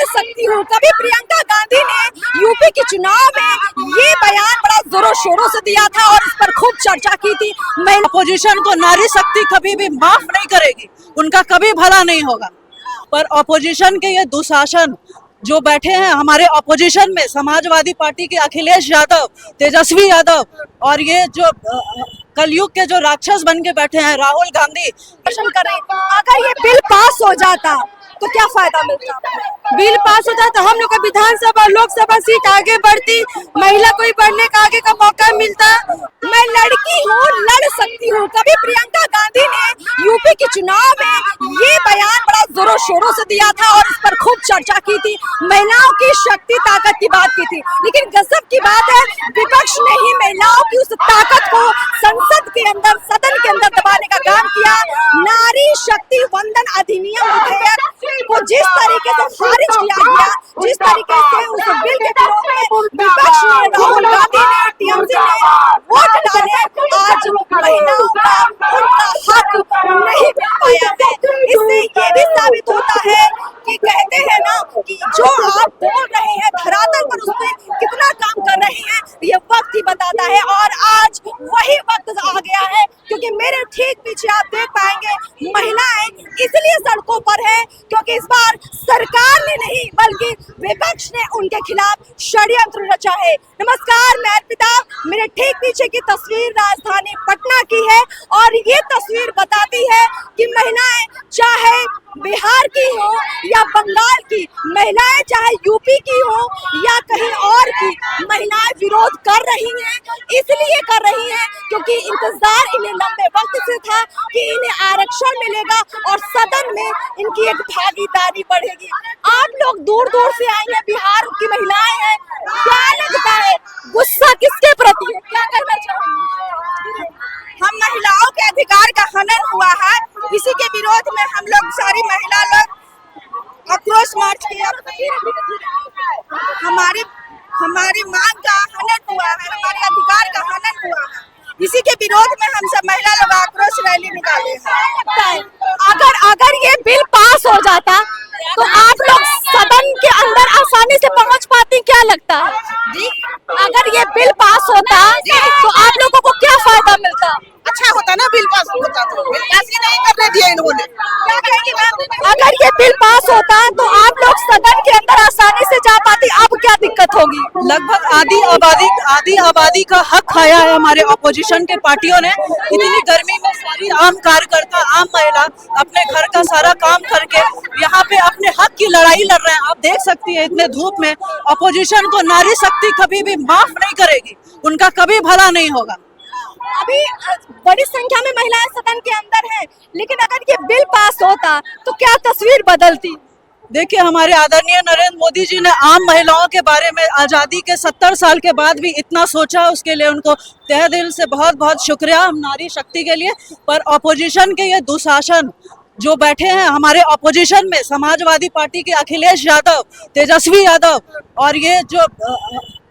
सकती हूँ। कभी प्रियंका गांधी ने यूपी के चुनाव में ये बयान बड़ा जोरों शोरों से दिया था और इस पर खूब चर्चा की थी। मैं अपोजिशन को नारी शक्ति कभी भी माफ नहीं करेगी, उनका कभी भला नहीं होगा। पर अपोजिशन के ये दुशासन जो बैठे हैं हमारे अपोजिशन में, समाजवादी पार्टी के अखिलेश यादव, तेजस्वी यादव और ये जो कलयुग के जो राक्षस बन के बैठे हैं राहुल गांधी, प्रश्न करें, अगर ये बिल पास हो जाता तो क्या फायदा मिलता? बिल पास हो जाता हम लोग का विधानसभा लोकसभा सीट आगे बढ़ती, महिला को बढ़ने का आगे का मौका मिलता। मैं लड़की हूँ, लड़ सकती हूँ। कभी प्रियंका गांधी ने यूपी के चुनाव में ये बयान बड़ा जोरों शोरों से दिया था और इस पर खूब चर्चा की थी। महिलाओं की शक्ति ताकत की बात की थी, लेकिन गजब की बात है विपक्ष ने ही महिलाओं की उस ताकत को संसद के अंदर, सदन के अंदर दबाने का काम किया। नारी शक्ति वंदन अधिनियम विधेयक को जिस तरीके से खारिज किया गया, जिस तरीके से उस बिल के विरोध में विपक्ष ने, राहुल गांधी ने, टीएमसी ने वोट डाले, आज महिलाओं का उनका हक नहीं मिल पाया है। इससे ये भी साबित होता है कि कहते हैं ना कि जो आप बोल रहे हैं धरातल पर उस पर कितना काम कर रहे हैं, ये वक्त ही बताता है। और आज वही वक्त आ गया है, क्योंकि मेरे ठीक पीछे आप देख पाएंगे महिलाएं इसलिए सड़कों पर है क्योंकि इस बार सरकार ने नहीं बल्कि विपक्ष ने उनके खिलाफ षड्यंत्र रचा है। नमस्कार, मैं अर्पिता। मेरे ठीक पीछे की तस्वीर राजधानी पटना की है और ये तस्वीर बताती है कि महिलाएं चाहे बिहार की हो या बंगाल की, महिलाएं चाहे यूपी की हो या कहीं और की, महिलाएं विरोध कर रही हैं। इसलिए कर रही हैं क्योंकि इंतजार इन्हें लंबे वक्त से था कि इन्हें आरक्षण मिलेगा और सदन में इनकी एक भागीदारी बढ़ेगी। आप लोग दूर दूर से आई हैं, बिहार की महिलाएं हैं, क्या लगता है गुस्सा किसके प्रति है, क्या कहना चाहोगे? हम महिलाओं के अधिकार का हनन हुआ है, इसी के विरोध में हम लोग सारी महिला लोग आक्रोश मार्च किया। हमारी मांग का हनन हुआ है, हमारे अधिकार का हनन हुआ है, इसी के विरोध में हम सब महिला लोग आक्रोश रैली निकाले हैं। अगर ये बिल पास हो जाता तो आप लोग सदन के अंदर आसानी से पहुंच पाती, क्या लगता है जी? अगर ये बिल पास होता तो आप लोगों को क्या फायदा मिलता? अच्छा होता ना बिल पास होता, तो बिल पास ही नहीं करने दिया इन्होंने। क्या कहेंगी मैम? अगर ये बिल पास होता तो आप लोग सदन के अंदर आसानी से जा पाती, अब क्या दिक्कत होगी? लगभग आधी आबादी का हक खाया है हमारे अपोजिशन के पार्टियों ने। इतनी गर्मी में सारी आम कार्यकर्ता, आम महिला अपने घर का सारा काम करके यहाँ पे अपने हक की लड़ाई लड़ रहे हैं। आप देख सकती है इतने धूप में अपोजिशन को नारी शक्ति कभी भी माफ नहीं करेगी, उनका कभी भला नहीं होगा। अभी बड़ी संख्या में महिलाएं सदन के अंदर हैं, लेकिन अगर ये बिल पास होता तो क्या तस्वीर बदलती? देखिए, हमारे आदरणीय नरेंद्र मोदी जी ने आम महिलाओं के बारे में आज़ादी के 70 साल के बाद भी इतना सोचा, उसके लिए उनको तहे दिल से बहुत बहुत शुक्रिया हम नारी शक्ति के लिए। पर अपोजिशन के ये दुशासन जो बैठे हैं हमारे अपोजिशन में, समाजवादी पार्टी के अखिलेश यादव, तेजस्वी यादव और ये जो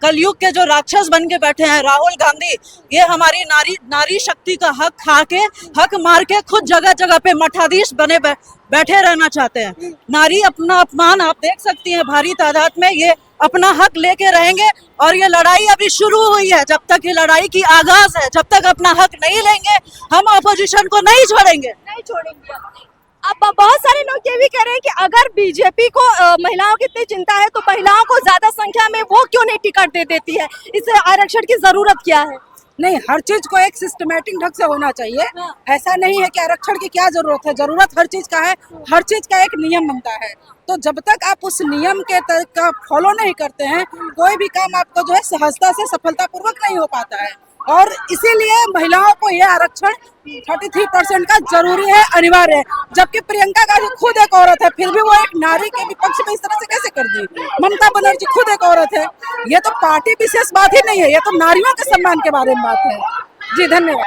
कलयुग के जो राक्षस बन के बैठे हैं राहुल गांधी, ये हमारी नारी शक्ति का हक खा के, हक मार के खुद जगह जगह पे मठाधीश बने बैठे रहना चाहते हैं। नारी अपना अपमान आप देख सकती हैं, भारी तादाद में ये अपना हक लेके रहेंगे और ये लड़ाई अभी शुरू हुई है। जब तक ये लड़ाई की आगाज है, जब तक अपना हक नहीं लेंगे हम अपोजिशन को नहीं छोड़ेंगे। अब बहुत सारे लोग ये भी कह रहे हैं कि अगर बीजेपी को महिलाओं की इतनी चिंता है तो महिलाओं को ज्यादा संख्या में वो क्यों नहीं टिकट दे देती है, इस आरक्षण की जरूरत क्या है? नहीं, हर चीज को एक सिस्टमेटिक ढंग से होना चाहिए। ऐसा नहीं है कि आरक्षण की क्या जरूरत है, जरूरत हर चीज का है, हर चीज का एक नियम बनता है। तो जब तक आप उस नियम के का फॉलो नहीं करते हैं, कोई भी काम आपको जो है सहजता से सफलतापूर्वक नहीं हो पाता है। और इसीलिए महिलाओं को यह आरक्षण 33% का जरूरी है, अनिवार्य है। जबकि प्रियंका गांधी खुद एक औरत है, फिर भी वो एक नारी के विपक्ष में इस तरह से कैसे कर दी? ममता बनर्जी खुद एक औरत है। ये तो पार्टी विशेष बात ही नहीं है, ये तो नारियों के सम्मान के बारे में बात है। जी धन्यवाद।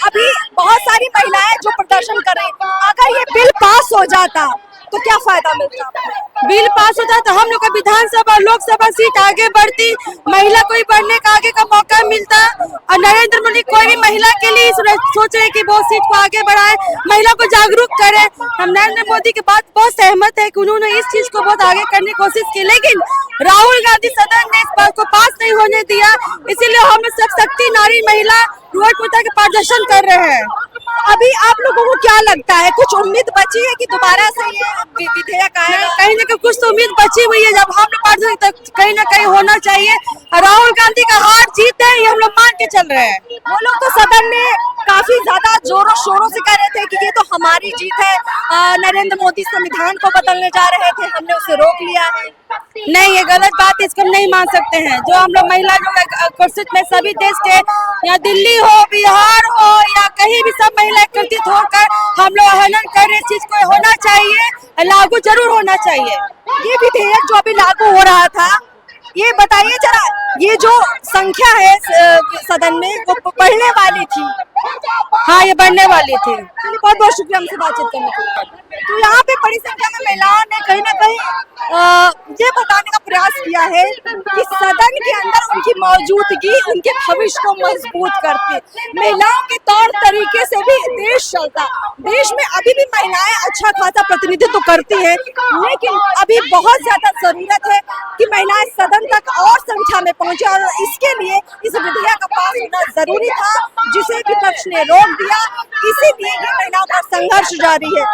अभी बहुत सारी महिलाएं जो प्रदर्शन कर रही हैं, अगर ये बिल पास हो जाता तो क्या फायदा मिलता आपको? बिल पास होता तो हम लोग का विधानसभा और लोकसभा सीट आगे बढ़ती, महिला को भी बढ़ने का आगे का मौका मिलता। और नरेंद्र मोदी कोई भी महिला के लिए सोच रहे कि वो सीट को आगे बढ़ाए, महिला को जागरूक करे। हम नरेंद्र मोदी की बात बहुत सहमत है कि उन्होंने इस चीज को बहुत आगे करने की कोशिश की, लेकिन राहुल गांधी सदन ने इस बात को पास नहीं होने दिया। इसीलिए हम सब शक्ति नारी महिला रोड पर के प्रदर्शन कर रहे हैं। अभी आप लोगों को क्या लगता है, कुछ उम्मीद बची है कि दोबारा से ये विधेयक आएगा? कहीं ना कहीं कुछ तो उम्मीद बची हुई है। जब हम लोग प्रदर्शन तक कहीं ना कहीं होना चाहिए। राहुल गांधी का हार जीत है, ये हम लोग मान के चल रहे हैं। वो लोग तो सदन में काफी ज्यादा जोरों शोरों से कह रहे थे कि ये तो हमारी जीत है, नरेंद्र मोदी संविधान को बदलने जा रहे थे, हमने उसे रोक लिया है। नहीं, ये गलत बात है, इसको हम नहीं मान सकते हैं। जो हम लोग महिला लोग एकत्रित में सभी देश के, या दिल्ली हो, बिहार हो, या कहीं भी सब महिला एकत्रित होकर हम लोग आह्वान कर रहे, इस चीज को होना चाहिए, लागू जरूर होना चाहिए। ये विधेयक जो अभी लागू हो रहा था, ये बताइए जरा, ये जो संख्या है सदन में वो बढ़ने वाली थी? हाँ, ये बढ़ने वाली थी। बहुत बहुत शुक्रिया हमसे बातचीत करने के लिए। तो यहाँ पे बड़ी संख्या में महिलाओं ने कहीं ना कहीं ये बताने का प्रयास किया है कि सदन के अंदर उनकी मौजूदगी उनके भविष्य को मजबूत करती। महिलाओं के तौर तरीके से भी देश चलता। देश में अभी भी महिलाएं अच्छा खासा प्रतिनिधित्व करती है, लेकिन अभी बहुत ज्यादा जरूरत है कि महिलाएं सदन तक और संख्या में पहुंचे, और इसके लिए इस विधेयक का पास होना जरूरी था, जिसे विपक्ष ने रोक दिया। इसीलिए ये महिलाओं का संघर्ष जारी है।